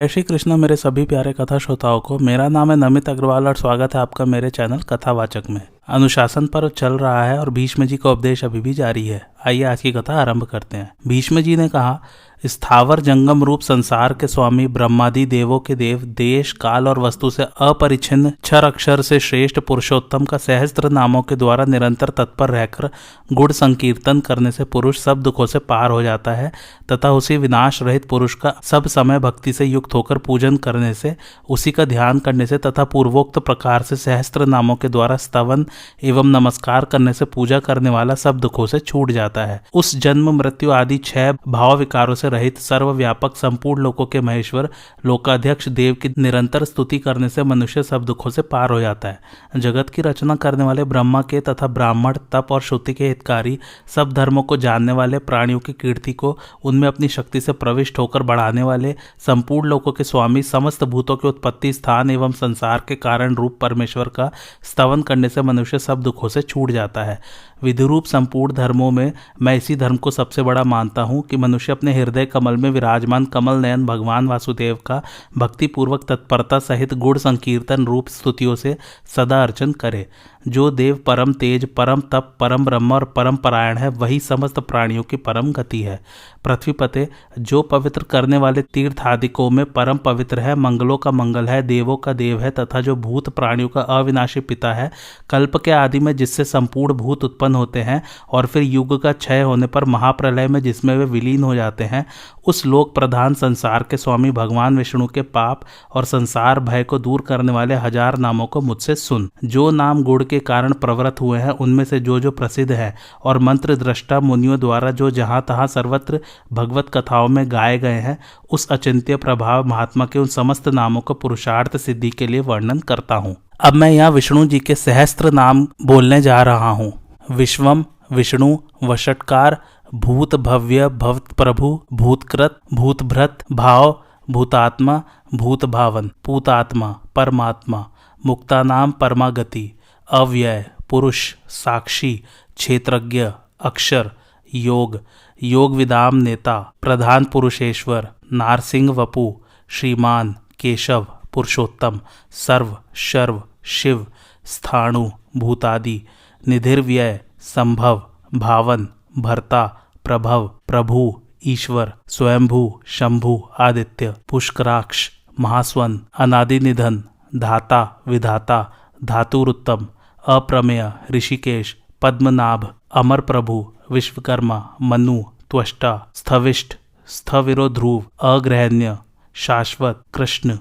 जय श्री कृष्ण मेरे सभी प्यारे कथा श्रोताओं को। मेरा नाम है नमित अग्रवाल और स्वागत है आपका मेरे चैनल कथावाचक में। अनुशासन पर्व चल रहा है और भीष्म जी का उपदेश अभी भी जारी है। आइए आज की कथा आरंभ करते हैं। भीष्म जी ने कहा, स्थावर जंगम रूप संसार के स्वामी ब्रह्मादि देवों के देव, देश काल और वस्तु से अपरिच्छिन्न क्षर अक्षर से श्रेष्ठ पुरुषोत्तम का सहस्त्र नामों के द्वारा निरंतर तत्पर रहकर गुण संकीर्तन करने से पुरुष सब दुखों से पार हो जाता है तथा उसी विनाश रहित पुरुष का सब समय भक्ति से युक्त होकर पूजन करने से, उसी का ध्यान करने से तथा पूर्वोक्त प्रकार से सहस्त्र नामों के द्वारा स्तवन एवं नमस्कार करने से पूजा करने वाला सब दुखों से छूट जाता है। उस जन्म मृत्यु आदि 6 भाव विकारों से रहित सर्वव्यापक संपूर्ण लोकों के महेश्वर लोकाध्यक्ष देव की निरंतर स्तुति करने से मनुष्य सब दुखों से पार हो जाता है। जगत की रचना करने वाले ब्रह्मा के तथा ब्राह्मण तप और श्रुति के हितकारी, सब धर्मों को जानने वाले, प्राणियों की कीर्ति को उनमें अपनी शक्ति से प्रविष्ट होकर बढ़ाने वाले, संपूर्ण लोकों के स्वामी, समस्त भूतों के उत्पत्ति स्थान एवं संसार के कारण रूप परमेश्वर का स्तवन करने से मनुष्य सब दुखों से छूट जाता है। विधिरूप संपूर्ण धर्मों में मैं इसी धर्म को सबसे बड़ा मानता हूँ कि मनुष्य अपने हृदय कमल में विराजमान कमल नयन भगवान वासुदेव का भक्ति पूर्वक तत्परता सहित गुण संकीर्तन रूप स्तुतियों से सदा अर्चन करे। जो देव परम तेज, परम तप, परम ब्रह्म और परम परायण है, वही समस्त प्राणियों की परम गति है। पृथ्वीपते, जो पवित्र करने वाले तीर्थादिकों में परम पवित्र है, मंगलों का मंगल है, देवों का देव है तथा जो भूत प्राणियों का अविनाशी पिता है, कल्प के आदि में जिससे संपूर्ण भूत उत्पन्न होते हैं और फिर युग का क्षय होने पर महाप्रलय में जिसमें वे विलीन हो जाते हैं, उस लोक प्रधान संसार के स्वामी भगवान विष्णु के पाप और संसार भय को दूर करने वाले 1000 नामों को मुझसे सुन। जो नाम गुण के कारण प्रवृत्त हुए हैं उनमें से जो प्रसिद्ध है और मंत्र दृष्टा मुनियों द्वारा जो जहां तहां सर्वत्र भगवत कथाओं में गाए गए हैं, उस अचिंत्य प्रभाव महात्मा के उन समस्त नामों को पुरुषार्थ सिद्धि के लिए वर्णन करता हूँ। अब मैं यहाँ विष्णु जी के सहस्त्र नाम बोलने जा रहा हूँ। विश्वम, विष्णु, वषटकार, भूत भव्य, भवत प्रभु, भूतकृत, भूतभृत, भाव, भूतात्मा, भूत भावन, पूतात्मा, परमात्मा, मुक्तानाम परमागति, अव्यय, पुरुष, साक्षी, क्षेत्रज्ञ, अक्षर, योग, योग विदाम नेता, प्रधान पुरुषेश्वर, नारसिंह वपु, श्रीमान, केशव, पुरुषोत्तम, सर्व, शर्व, शिव, स्थाणु, भूतादि, निधिर्व्यय, संभव, भावन, भर्ता, प्रभव, प्रभु, ईश्वर, स्वयंभू, शंभु, आदित्य, पुष्कराक्ष, महास्वन, अनादि निधन, धाता, विधाता, धातुरुत्तम, अप्रमेय, ऋषिकेश, पद्मनाभ, अमर प्रभु, विश्वकर्मा, मनु, त्वष्टा, स्थविष्ट, स्थविरो ध्रुव, अग्रहण्य, शाश्वत, कृष्ण,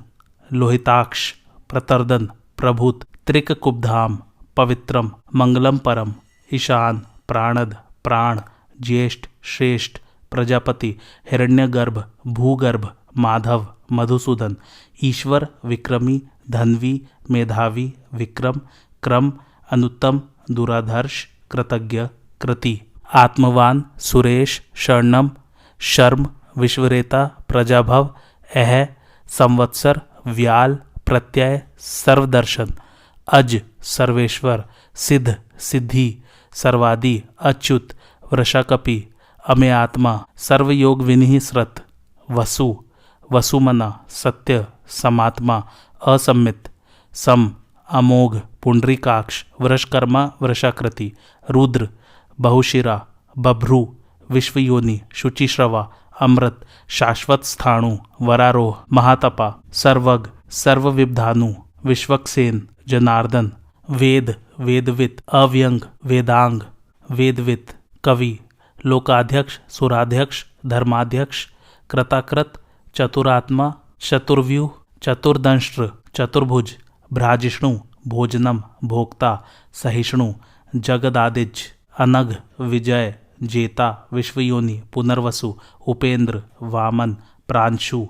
लोहिताक्ष, प्रतर्दन, प्रभुत, त्रिककुब्धाम, पवित्रम, मंगलम परम, ईशान, प्राणद, प्राण, ज्येष्ठ, श्रेष्ठ, प्रजापति, हिरण्यगर्भ, भूगर्भ, माधव, मधुसूदन, ईश्वर, विक्रमी, धन्वी, मेधावी, विक्रम, क्रम, अनुत्तम, दुराधर्ष, कृतज्ञ, कृति, आत्मवान, सुरेश, शरणम, शर्म, विश्वरेता, प्रजाभव, अह, संवत्सर, व्याल, प्रत्यय, सर्वदर्शन, अज, सर्वेश्वर, सिद्ध, सिद्धि, सर्वादि, अच्युत, वृषकपि, अमेयात्मा, सर्वयोग विनिहिस्रत, वसु, वसुमना, सत्य, समात्मा, असम्मित, सम, अमोघ, पुंडरीकाक्ष, वृषकर्मा, वृषाकृति, रुद्र, बहुशिरा, बभ्रू, विश्वयोनि, शुचिश्रवा, अमृत, शाश्वत स्थाणु, वरारोह, महातपा, सर्वग, सर्वविद्धानु, विश्वक्सेन, जनार्दन, वेद, वेदवित, अव्यंग, वेदांग, वेदवित, कवि, लोकाध्यक्ष, सुराध्यक्ष, धर्माध्यक्ष, कृताकृत, चतुरात्मा, चतुर्व्यूह, चतुर्दंष्ट्र, चतुर्भुज, भ्राजिष्णु, भोजनम, भोक्ता, सहिष्णु, जगदादिज, अनघ, विजय, जेता, विश्वयोनि, पुनर्वसु, उपेंद्र, वामन, प्रांशु,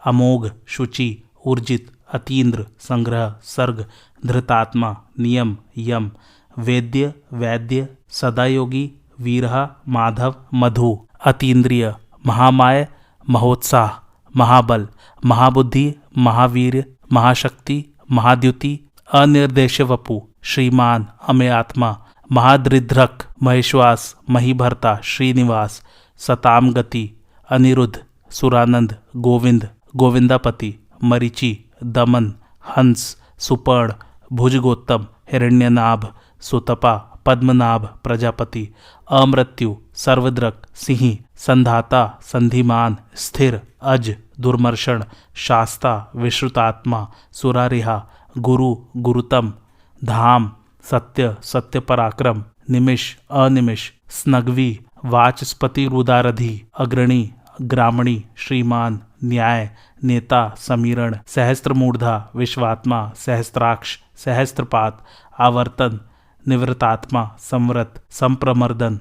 अमोघ, शुचि, ऊर्जित, अतीन्द्र, संग्रह, सर्ग, धृतात्मा, नियम, यम, वेद्य, वैद्य, सदायोगी, वीरहा, माधव, मधु, अतीन्द्रिय, महामाय, महोत्साह, महाबल, महाबुद्धि, महावीर, महाशक्ति, महाद्युति, अनिर्देश्य वपु, श्रीमान, अमेयात्मा, महाद्रिध्रक, महेश्वास, महीभर्ता, श्रीनिवास, सताम गति, अनिरुद्ध, सुरानंद, गोविंद, गोविंदापति, मरीचि, दमन, हंस, सुपर्ण, भुजगोत्तम, हिरण्यनाभ, सुतपा, पद्मनाभ, प्रजापति, अमृत्यु, सर्वद्रक, सिंह, संधाता, संधिमान, स्थिर, अज, दुर्मर्शन, शास्ता, विश्रुतात्मा, सुरारिहा, गुरु, गुरुतम, धाम, सत्य, सत्य पराक्रम, निमिष, अनिमिष, स्नग्वी, वाचस्पति, रुदारधि, अग्रणी, ग्रामणी, श्रीमान, न्याय, नेता, समीरण, सहस्त्रमूर्धा, विश्वात्मा, सहस्त्राक्ष, सहस्त्रपात, आवर्तन, निवृतात्मा, संवृत, संप्रमर्दन,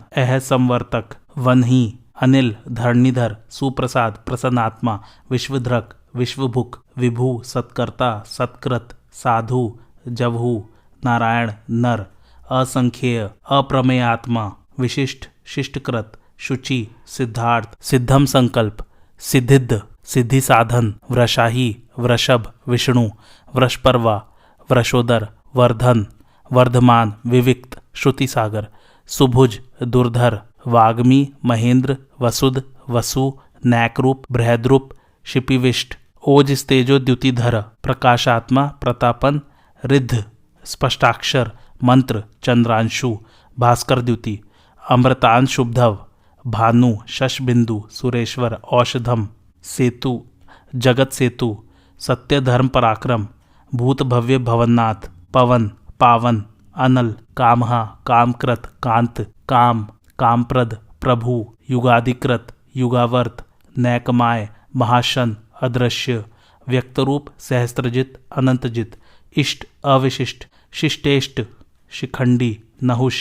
संवर्तक, वन्ही, अनिल, धरणीधर, सुप्रसाद, प्रसन्नात्मा, विश्वधृक, विश्वभुक, विभु, सत्कर्ता, सत्कृत, साधु, जवहु, नारायण, नर, असंख्येय, अप्रमेयात्मा, विशिष्ट, शिष्टकृत, शुचि, सिद्धार्थ, सिद्धम संकल्प, सिद्धिद्ध, सिद्धि साधन, वृषाही, वृषभ, विष्णु, वृषपर्वा, वृषोदर, वर्धन, वर्धमान, विविक्त, श्रुति सागर, सुभुज, दुर्धर, वाग्मी, महेंद्र, वसुद, वसु, नैकरूप, बृहद्रूप, शिपिविष्ट, ओज, तेजो, द्युतिधर, प्रकाशात्मा, प्रतापन, रिद्ध, स्पष्टाक्षर, मंत्र, चंद्रांशु, भास्कर द्युति, अमृतांशुभव, भानु, शशबिंदु, सुरेश्वर, औषधम, सेतु, जगत सेतु, सत्य धर्म पराक्रम, भूत भव्य भवन्नाथ, पवन, पावन, अनल, कामहा, कामकृत, कांत, काम, कामप्रद, प्रभु, युगाधिकृत, युगावर्त, नैकमाय, महाशन, अदृश्य, व्यक्तरूप, सहस्त्रजित, अनंतजित, इष्ट, अविशिष्ट, शिष्टेष्ट, शिखंडी, नहुष,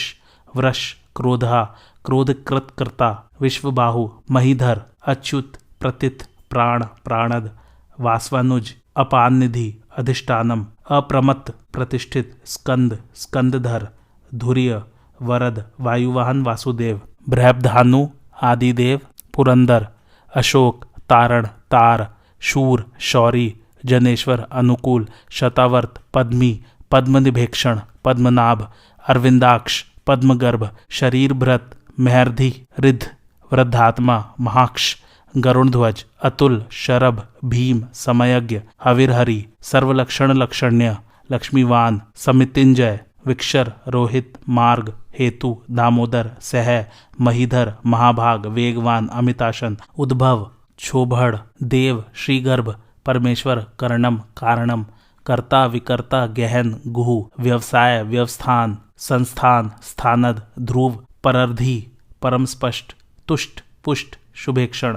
वृष, क्रोधा, क्रोधकृत कर्ता, विश्वबाहु, महीधर, अच्युत, प्रतित, प्राण, प्राणद, वासवानुज, अपाननिधि, अधिष्ठानम, अप्रमत्त, प्रतिष्ठित, स्कंद, स्कंदधर, धुर्य, वरद, वायुवाहन, वासुदेव, बृहद्धानु, आदिदेव, पुरंदर, अशोक, तारण, तार, शूर, शौरी, जनेश्वर, अनुकूल, शतावर्त, पद्मी, पद्मनिभेक्षण, पद्मनाभ, अरविंदाक्ष, पद्मगर्भ, शरीर भृत, मेहरधि, रिद्ध, वृद्धात्मा, महाक्ष, गरुणध्वज, अतुल, शरभ, भीम, समयज्ञ, हविर्हरि, सर्वलक्षण लक्षण्य, लक्ष्मीवान, समितिंजय, विक्षर, रोहित, मार्ग, हेतु, दामोदर, सह, महीधर, महाभाग, वेगवान, अमिताशन, उद्भव, क्षोभड़, देव, श्रीगर्भ, परमेश्वर, कर्णम, कारणम, कर्ता, विकर्ता, गहन, गुहु, व्यवसाय, व्यवस्थान, संस्थान, स्थानद, ध्रुव, परर्धि, परम स्पष्ट, तुष्ट, पुष्ट, शुभेक्षण,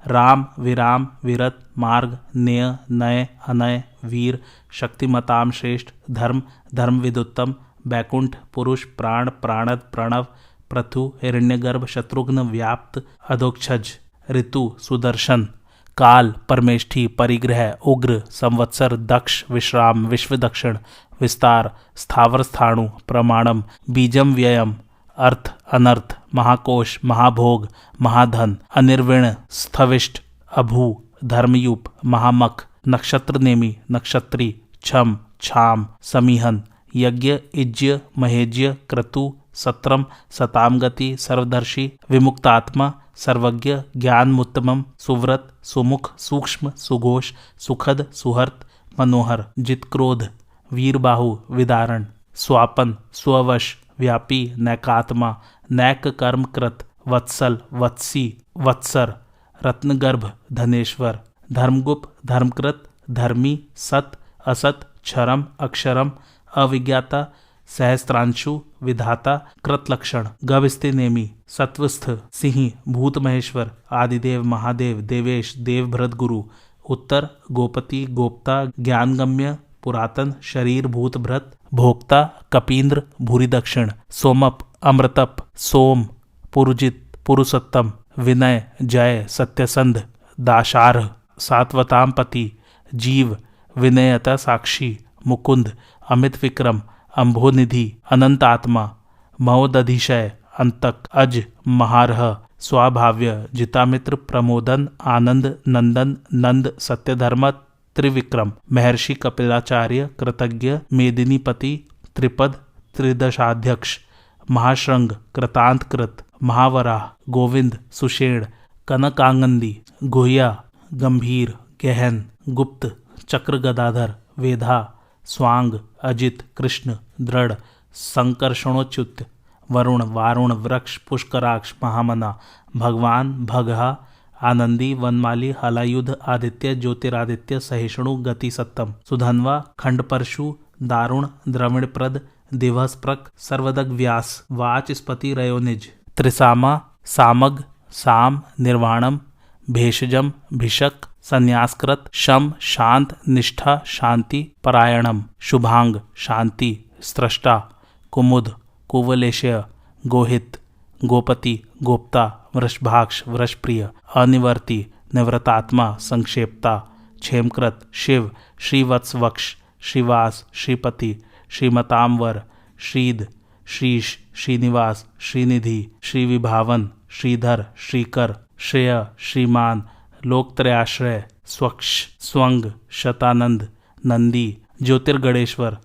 राम, विराम, विरत, मार्ग, नेय, नय, अनय, वीर, शक्तिमताम श्रेष्ठ, धर्म, धर्मविदुत्तम, बैकुंठ, पुरुष, प्राण, प्राणद, प्रणव, पृथु, हिरण्यगर्भ, शत्रुघ्न, व्याप्त, अधोक्षज, ऋतु, सुदर्शन, काल, परमेष्ठी, परिग्रह, उग्र, संवत्सर, दक्ष, विश्राम, विश्वदक्षिण, विस्तार, स्थावर, स्थाणु, प्रमाणम, बीजम, व्ययम, अर्थ, अनर्थ, महाकोश, महाभोग, महाधन, अनिर्विण, स्थविष्ट, अभू, धर्मयूप, महामख, नक्षत्र नेमी, नक्षत्री, छम, छाम, समीहन, यज्ञ, इज्य, महेज्य, क्रतु, सत्रम, सतामगति, सर्वदर्शी, विमुक्तात्मा, सर्वज्ञ, ज्ञानमुत्तमम, सुव्रत, सुमुख, सूक्ष्म, सुघोष, सुखद, सुहर्त, मनोहर, जितक्रोध, वीरबाहु, विदारण, स्वापन, स्ववश, व्यापी, नैकात्मा, नैक कर्म कृत, वत्सल, वत्सी, वत्सर, रत्नगर्भ, धनेश्वर, धर्मगुप्त, धर्मकृत, धर्मी, सत, असत, क्षरम, अक्षरम, अविज्ञाता, सहस्त्रांशु, विधाता, कृतलक्षण, गभस्ति नेमी, सत्वस्थ, सिंह, भूत महेश्वर, आदिदेव, महादेव, देवेश, देवभृत, गुरु, उत्तर, गोपति, गोप्ता, ज्ञानगम्य, पुरातन, शरीर, भूत, भृत, भोक्ता, कपींद्र, भूरि दक्षिण, सोमप, अमृतप, सोम, पुरुजित, पुरुषोत्तम, विनय, जय, सत्यसंध, दाशार्ह, सात्वताम पति, जीव, विनयता, साक्षी, मुकुंद, अमित विक्रम, अम्भोनिधि, अनंत आत्मा, महोदधिशय, अंतक, अज, महारह, स्वाभाव्य, जितामित्र, प्रमोदन, आनंद, नंदन, नंद, सत्यधर्म, त्रिविक्रम, महर्षि, कपिलाचार्य, कृतज्ञ, मेदिनीपति, त्रिपद, त्रिदशाध्यक्ष, महाश्रृंग, कृतांतकृत, महावराह, गोविंद, सुषेण, कनकांगंदी, गुह्या, गंभीर, गहन, गुप्त, चक्र गदाधर, वेधा, स्वांग, अजित, कृष्ण, दृढ़, संकर्षणोच्युत, वरुण, वारुण, वृक्ष, पुष्कराक्ष, महामना, भगवान, भगहा, आनंदी, वनमाली, हलायुध, आदित्य, ज्योतिरादित्य, सहिष्णु, गति, सत्तम, सुधन्वा, खंडपरशु, दारुण, द्रविणप्रद, दिवसप्रक, सर्वदग, व्यास, वाचस्पति, रयोनिज, त्रिसामा, सामग, साम, निर्वाणम, भेषजम, भिषक, संन्यासकृत, शम, शांत, निष्ठा, शांति, परायणम, शुभांग, शांति, स्रष्टा, कुमुद, कुवलेशय, गोहित, गोपति, गोप्ता, वृषभाक्ष, वृषप्रिय, अनिवर्ति, निवृतात्मा, संक्षेपता, क्षेमकृत, शिव, श्रीवत्सवक्ष, श्रीवास, श्रीपति, श्रीमतांवर, श्रीद, श्रीश, श्रीनिवास, श्रीनिधि, श्रीविभावन, श्रीधर, श्रीकर, श्रेय, श्रीमान, लोकत्रयाश्रय, स्वक्ष, स्वंग, शतानंद, नंदी, ज्योतिर्गणेश्वर,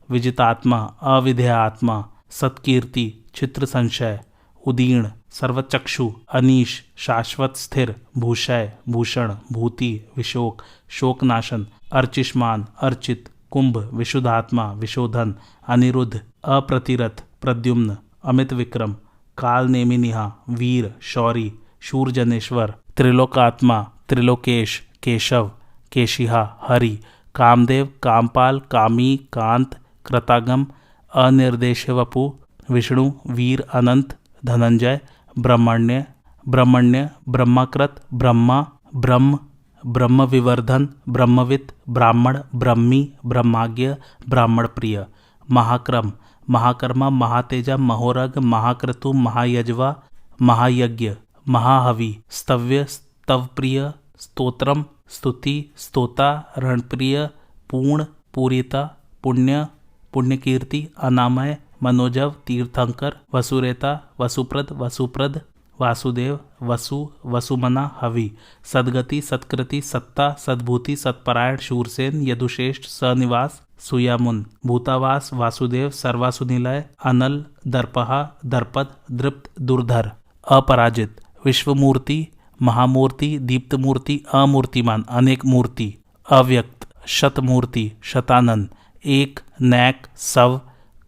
विजितात्मा, अविधेयात्मा, सत्कीर्ति, चित्र संशय, उदीर्ण, सर्वचक्षु, अनीश, शाश्वत स्थिर, भूषय, भूषण, भूति, विशोक, शोकनाशन, अर्चिष्मान, अर्चित, कुंभ, विशुद्धात्मा, विशोधन, अनिरुद्ध, अप्रतिरथ, प्रद्युम्न, अमित विक्रम, काल नेमिनिहा, वीर, शौरी, शूरजनेश्वर, त्रिलोकात्मा, त्रिलोकेश, केशव, केशिहा, हरि, कामदेव, कामपाल, कामी, कांत, कृतागम, अनिर्देशवपु, विष्णु, वीर, अनंत, धनंजय, ब्रह्मण्य, ब्रह्मण्य, ब्रह्मकृत, ब्रह्मा, ब्रह्म, ब्रह्म विवर्धन, ब्रह्मवित्, ब्राह्मण, ब्रह्मी, ब्रह्माज्ञ, ब्राह्मण प्रिय, महाक्रम, महाकर्मा, महातेजा, महोरग, महाक्रतु, महायजवा, महायज्ञ, महाहवि, स्तव्य, स्तवप्रिय, स्तोत्रम, स्तुति, स्तोता, रणप्रिय, पूर्ण, पूरिता, पुण्य, पुण्यकीर्ति, अनामय, मनोजव, तीर्थंकर, वसुरेता, वसुप्रद, वसुप्रद, वासुदेव, वसु, वसुमना, हवि, सदगति, सत्कृति, सत्ता, सद्भूति, सत्परायण, शूरसेन, यदुश्रेष्ठ, सनिवास, सुयामुन, भूतावास, वासुदेव, सर्वासुनिलय, अनल, दर्पहा, दर्पद, दृप्त, दुर्धर, अपराजित, विश्वमूर्ति, महामूर्ति, दीप्तमूर्ति, अमूर्तिमान, अनेक मूर्ति, अव्यक्त, शतमूर्ति, शतानंद, एक, नैक, सव,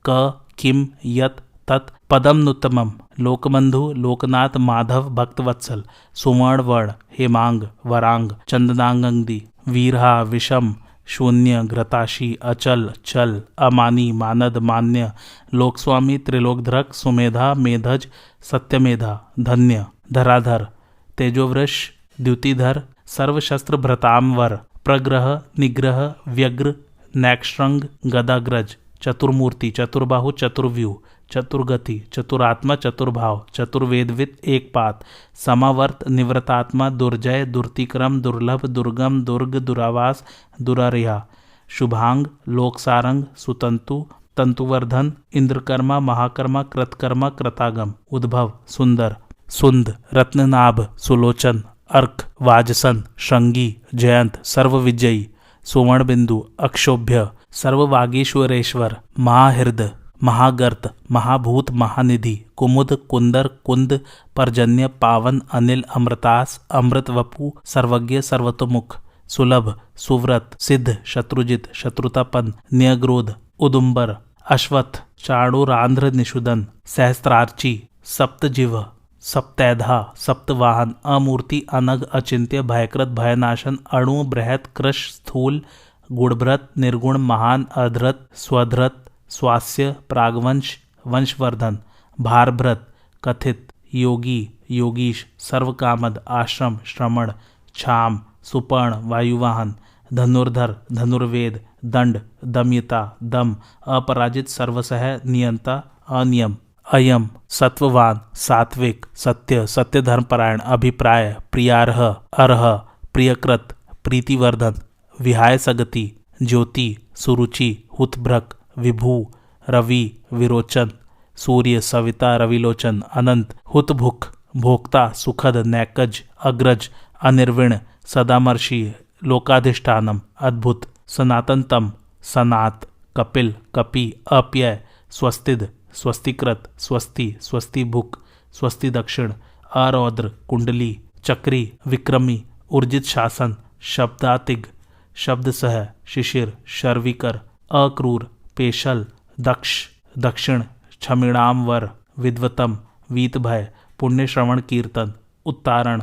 क, किम, यत, तत्, पदमनुत्तमम, लोकबंधु, लोकनाथ, माधव, भक्तवत्सल, सुवर्ण वर्ण, हेमांग, वरांग, चंदनांगंदी, वीरहा, विषम, शून्य, घृताशी, अचल, चल, अमानी, मानद, मान्य, लोकस्वामी, त्रिलोकधरक, सुमेधा, मेधज, सत्यमेधा, धन्य, धराधर, तेजोवृष, द्युतिधर, सर्वशस्त्र, भ्रतांवर, प्रग्रह, निग्रह, व्यग्र, नैक्षृंग, गदाग्रज, चतुर्मूर्ति, चतुर्बाहु, चतुर्व्यूह, चतुर्गति, चतुरात्मा, चतुर्भाव, चतुर्वेदवित, एकपात, समावर्त, निवृतात्मा, दुर्जय, दुर्तिक्रम, दुर्लभ, दुर्गम, दुर्ग, दुरावास, दुरारिहा, शुभांग, लोकसारंग, सुतंतु, तंतुवर्धन, इंद्रकर्मा, महाकर्मा, कृतकर्मा, कृतागम, उद्भव, सुंदर, सुंद, रत्ननाभ, सुलोचन, अर्क, वाजसन, श्रृंगी, जयंत, सर्वविजयी, सुवर्णबिंदु, अक्षोभ्य, सर्ववागीश्वरेश्वर, महाहृद, महागर्त, महाभूत, महानिधि, कुमुद, कुंदर, कुंद, पर्जन्य, पावन, अनिल, अमृतास, अमृत वपु, सर्वज्ञ, सर्वतोमुख, सुलभ, सुव्रत, सिद्ध, शत्रुजित, शत्रुतापन, न्यग्रोध, उदुम्बर, अश्वत्थ, चाणूरांध्र, निषुदन, सहस्त्रार्ची, सप्तजिह्व, सप्तैधा, सप्तवाहन, अमूर्ति, अनग, अचिंत्य, भयकृत, भयनाशन, अणु, बृहत, कृश, स्थूल, गुणभ्रत, निर्गुण, महान, अधृत, स्वधृत, स्वास्य, प्रागवंश, वंशवर्धन, भारभृत, कथित, योगी, योगीश, सर्वकामद, आश्रम, श्रमण, छाम, सुपर्ण, वायुवाहन, धनुर्धर, धनुर्वेद, दंड, दमयिता, दम, अपराजित, सर्वसह, नियंता, अनियम, अयम, सत्ववान, सात्विक, सत्य, सत्य धर्मपरायण, अभिप्राय, प्रियार्ह, अर्ह, प्रियकृत, प्रीतिवर्धन, विहाय सगति, ज्योति, सुरुचि, हुतभ्रक, विभू, रवि, विरोचन, सूर्य, सविता, रविलोचन, अनंत, हुतभुक, भोक्ता, सुखद, नैकज, अग्रज, अनिर्विण, सदामर्षि, लोकाधिष्ठानम, अद्भुत, सनातनतम, सनात, कपिल, कपि, अप्यय, स्वस्तिद, स्वस्तिकृत, स्वस्ति, स्वस्तिभुक, स्वस्ति दक्षिण, अरौद्र, कुंडली, चक्री, विक्रमी, ऊर्जित शासन, शब्दातिग, शब्दसह, शिशिर, शर्विकर, अक्रूर, पेशल, दक्ष, दक्षिण, क्षमिणाम वर, विद्वतम, वीतभय, पुण्य श्रवण कीर्तन, उत्तारण,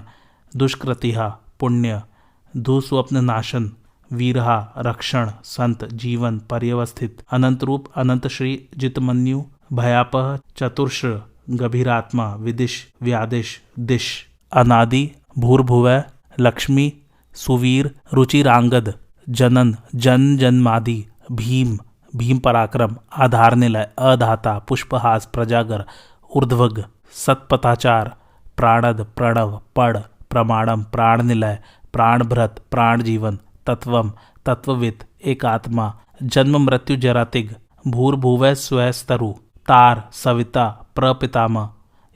दुष्कृतिहा, पुण्य, दुस्वप्न नाशन, वीरहा, रक्षण, संत, जीवन, पर्यवस्थित, अनंत रूप, अनंत श्री, जितमन्यु, भयापह, चतुर्श्र, गभीरात्मा, विदिश, व्यादिश, दिश, अनादि, भूर्भुवः, लक्ष्मी, सुवीर, रुचिरांगद, जनन, जन जन्मादि, भीम, भीम पराक्रम, आधार निलय, अधाता, पुष्पहास, प्रजागर, ऊर्ध्वग, सतपथाचार, प्राणद, प्रणव, पड़, प्रमाणम, प्राण निलय, प्राणभृत, प्राण जीवन, तत्वम, तत्ववित, एकात्मा, जन्म मृत्यु जरातिग, भूर्भुवः स्वस्तरु, तार, सविता, प्रपितामह,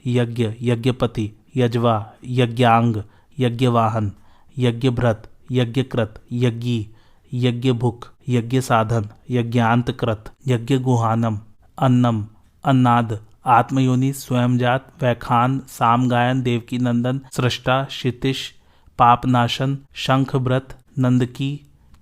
यज्ञ, यज्ञपति, यज्वा, यज्ञांग, यज्ञवाहन, यज्ञभृत, यज्ञकृत, यज्ञी, यज्ञभुक, यज्ञ साधन, यज्ञांतकृत, यज्ञ गुहानम, अन्नम, अन्नाद, आत्मयोनि, स्वयंजात, वैखान, सामगायन, देवकी नंदन, सृष्टा, क्षितिश, पापनाशन, शंखव्रत, नंदकी,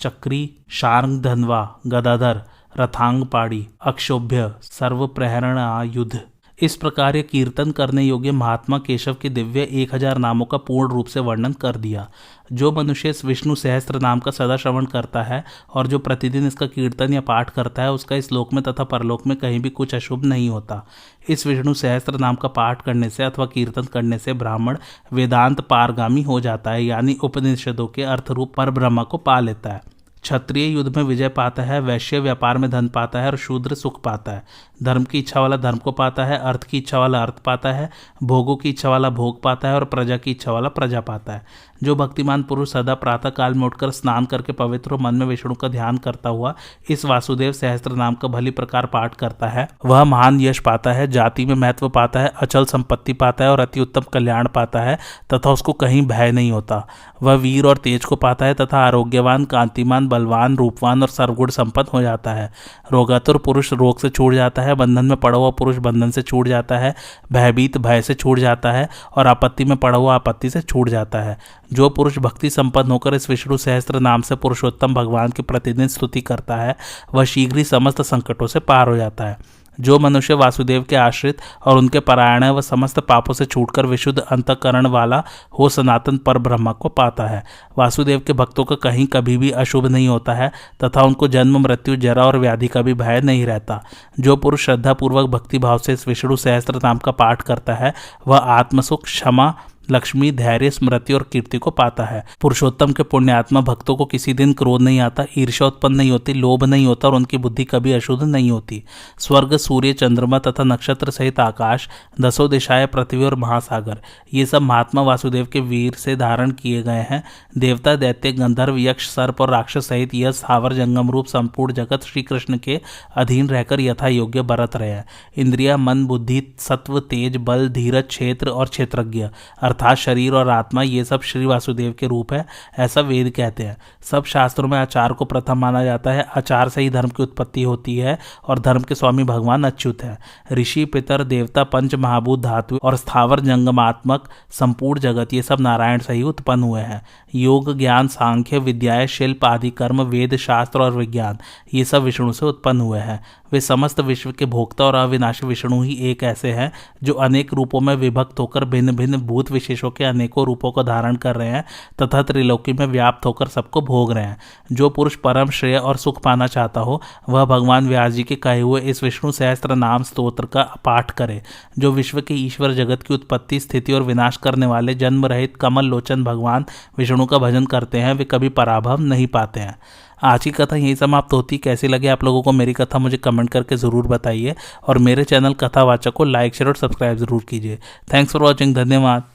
चक्री, शार्ंग, धनवा, गदाधर, रथांग पाड़ी, अक्षोभ्य, सर्व प्रहरण आयुध। इस प्रकार ये कीर्तन करने योग्य महात्मा केशव के दिव्य 1000 नामों का पूर्ण रूप से वर्णन कर दिया। जो मनुष्य इस विष्णु सहस्त्र नाम का सदा श्रवण करता है और जो प्रतिदिन इसका कीर्तन या पाठ करता है, उसका इस लोक में तथा परलोक में कहीं भी कुछ अशुभ नहीं होता। इस विष्णु सहस्त्र नाम का पाठ करने से अथवा कीर्तन करने से ब्राह्मण वेदांत पारगामी हो जाता है, यानी उपनिषदों के अर्थरूप पर ब्रह्म को पा लेता है। क्षत्रिय युद्ध में विजय पाता है, वैश्य व्यापार में धन पाता है और शूद्र सुख पाता है। धर्म की इच्छा वाला धर्म को पाता है, अर्थ की इच्छा वाला अर्थ पाता है, भोगों की इच्छा वाला भोग पाता है और प्रजा की इच्छा वाला प्रजा पाता है। जो भक्तिमान पुरुष सदा प्रातः काल में उठकर स्नान करके पवित्र मन में विष्णु का ध्यान करता हुआ इस वासुदेव सहस्त्र नाम का भली प्रकार पाठ करता है, वह महान यश पाता है, जाति में महत्व पाता है, अचल संपत्ति पाता है और अति उत्तम कल्याण पाता है तथा उसको कहीं भय नहीं होता। वह वीर और तेज को पाता है तथा आरोग्यवान, कांतिमान, बलवान, रूपवान और सर्वगुण संपन्न हो जाता है। रोगातुर पुरुष रोग से छूट जाता है, बंधन में पड़ा हुआ पुरुष बंधन से छूट जाता है, भयभीत भय से छूट जाता है और आपत्ति में पड़ा हुआ आपत्ति से छूट जाता है। जो पुरुष भक्ति संपन्न होकर इस विष्णु सहस्त्र नाम से पुरुषोत्तम भगवान की प्रतिदिन स्तुति करता है, वह शीघ्र ही समस्त संकटों से पार हो जाता है। जो मनुष्य वासुदेव के आश्रित और उनके परायण है, वह समस्त पापों से छूटकर विशुद्ध अंतःकरण वाला हो सनातन पर ब्रह्म को पाता है। वासुदेव के भक्तों का कहीं कभी भी अशुभ नहीं होता है तथा उनको जन्म, मृत्यु, जरा और व्याधि का भी भय नहीं रहता। जो पुरुष श्रद्धापूर्वक भक्ति भाव से इस विष्णु सहस्त्र नाम का पाठ करता है, वह आत्मसुख, क्षमा, लक्ष्मी, धैर्य, स्मृति और कीर्ति को पाता है। पुरुषोत्तम के पुण्यात्मा भक्तों को किसी दिन क्रोध नहीं आता, ईर्ष्या उत्पन्न नहीं होती, लोभ नहीं होता और उनकी बुद्धि कभी अशुद्ध नहीं होती। स्वर्ग, सूर्य, चंद्रमा तथा नक्षत्र सहित आकाश, दसों दिशाएं, पृथ्वी और महासागर, ये सब महात्मा वासुदेव के वीर से धारण किए गए हैं। देवता, दैत्य, गंधर्व, यक्ष, सर्प और राक्षस सहित यह स्थावर जंगम रूप संपूर्ण जगत श्री कृष्ण के अधीन रहकर यथा योग्य बरत रहे हैं। इंद्रिया, मन, बुद्धि, सत्व, तेज, बल, धीरज, क्षेत्र और क्षेत्रज्ञ अर्थात शरीर और आत्मा, ये सब श्री वासुदेव के रूप है, ऐसा वेद कहते हैं। सब शास्त्रों में आचार को प्रथम माना जाता है। आचार से ही धर्म की उत्पत्ति होती है और धर्म के स्वामी भगवान अच्युत है। ऋषि, पितर, देवता, पंच महाभूत, धातु और स्थावर जंगमात्मक संपूर्ण जगत, ये सब नारायण से ही उत्पन्न हुए हैं। योग, ज्ञान, सांख्य, विद्याएं, शिल्प आदि कर्म, वेद, शास्त्र और विज्ञान, ये सब विष्णु से उत्पन्न हुए हैं। वे समस्त विश्व के भोक्ता और अविनाशी विष्णु ही एक ऐसे हैं जो अनेक रूपों में विभक्त होकर भिन्न भिन्न भूत विशेषों के अनेकों रूपों को धारण कर रहे हैं तथा त्रिलोकी में व्याप्त होकर सबको भोग रहे हैं। जो पुरुष परम श्रेय और सुख पाना चाहता हो, वह भगवान व्यास जी के कहे हुए इस विष्णु सहस्त्र नाम स्तोत्र का पाठ करे। जो विश्व के ईश्वर, जगत की उत्पत्ति, स्थिति और विनाश करने वाले जन्म रहित कमल लोचन भगवान विष्णु का भजन करते हैं, वे कभी पराभव नहीं पाते हैं। आज की कथा यही समाप्त होती। कैसी लगी आप लोगों को मेरी कथा, मुझे कमेंट करके ज़रूर बताइए और मेरे चैनल कथावाचक को लाइक, शेयर और सब्सक्राइब ज़रूर कीजिए। Thanks for watching. धन्यवाद।